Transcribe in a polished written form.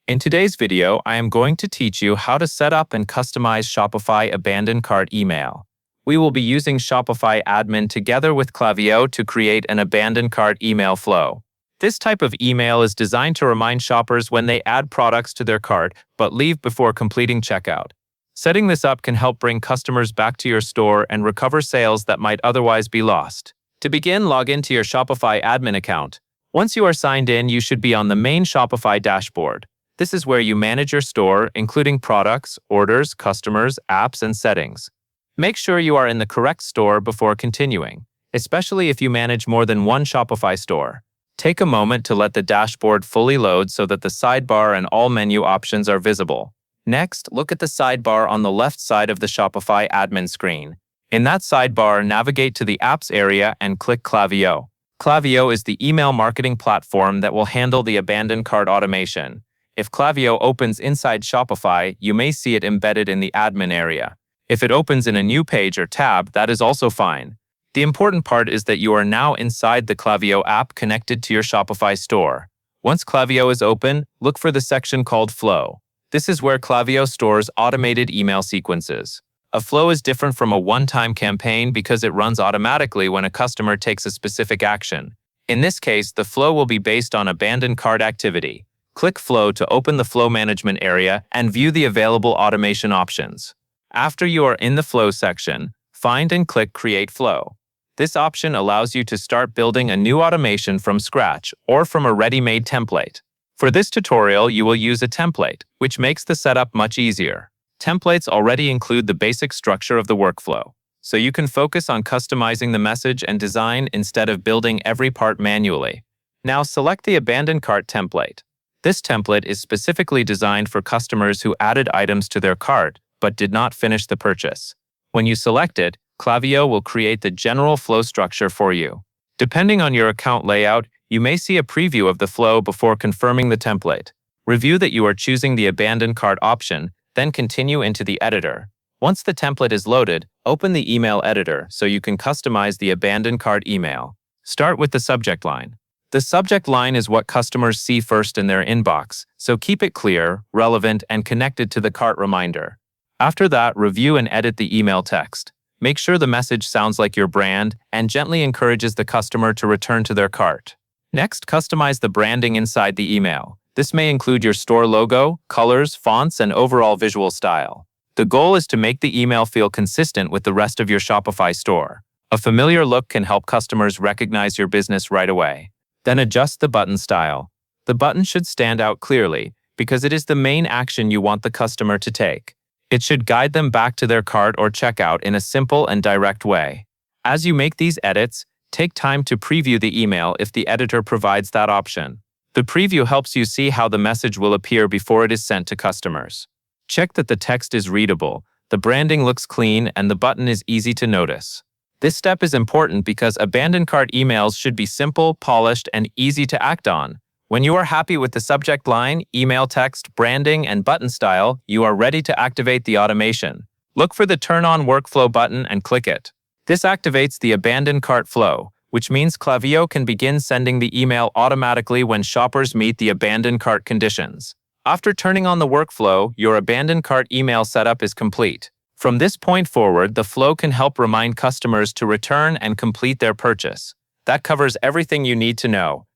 In today's video, I am going to teach you how to set up and customize Shopify abandoned cart email. We will be using Shopify admin together with Klaviyo to create an abandoned cart email flow. This type of email is designed to remind shoppers when they add products to their cart but leave before completing checkout. Setting this up can help bring customers back to your store and recover sales that might otherwise be lost. To begin, log into your Shopify admin account. Once you are signed in, you should be on the main Shopify dashboard. This is where you manage your store, including products, orders, customers, apps, and settings. Make sure you are in the correct store before continuing, especially if you manage more than one Shopify store. Take a moment to let the dashboard fully load so that the sidebar and all menu options are visible. Next, look at the sidebar on the left side of the Shopify admin screen. In that sidebar, navigate to the Apps area and click Klaviyo. Klaviyo is the email marketing platform that will handle the abandoned cart automation. If Klaviyo opens inside Shopify, you may see it embedded in the admin area. If it opens in a new page or tab, that is also fine. The important part is that you are now inside the Klaviyo app connected to your Shopify store. Once Klaviyo is open, look for the section called Flow. This is where Klaviyo stores automated email sequences. A flow is different from a one-time campaign because it runs automatically when a customer takes a specific action. In this case, the flow will be based on abandoned cart activity. Click Flow to open the Flow Management area and view the available automation options. After you are in the Flow section, find and click Create Flow. This option allows you to start building a new automation from scratch or from a ready-made template. For this tutorial, you will use a template, which makes the setup much easier. Templates already include the basic structure of the workflow, so you can focus on customizing the message and design instead of building every part manually. Now select the abandoned cart template. This template is specifically designed for customers who added items to their cart but did not finish the purchase. When you select it, Klaviyo will create the general flow structure for you. Depending on your account layout, you may see a preview of the flow before confirming the template. Review that you are choosing the abandoned cart option, then continue into the editor. Once the template is loaded, open the email editor so you can customize the abandoned cart email. Start with the subject line. The subject line is what customers see first in their inbox, so keep it clear, relevant, and connected to the cart reminder. After that, review and edit the email text. Make sure the message sounds like your brand and gently encourages the customer to return to their cart. Next, customize the branding inside the email. This may include your store logo, colors, fonts, and overall visual style. The goal is to make the email feel consistent with the rest of your Shopify store. A familiar look can help customers recognize your business right away. Then adjust the button style. The button should stand out clearly because it is the main action you want the customer to take. It should guide them back to their cart or checkout in a simple and direct way. As you make these edits, take time to preview the email if the editor provides that option. The preview helps you see how the message will appear before it is sent to customers. Check that the text is readable, the branding looks clean, and the button is easy to notice. This step is important because abandoned cart emails should be simple, polished, and easy to act on. When you are happy with the subject line, email text, branding, and button style, you are ready to activate the automation. Look for the Turn On Workflow button and click it. This activates the abandoned cart flow, which means Klaviyo can begin sending the email automatically when shoppers meet the abandoned cart conditions. After turning on the workflow, your abandoned cart email setup is complete. From this point forward, the flow can help remind customers to return and complete their purchase. That covers everything you need to know.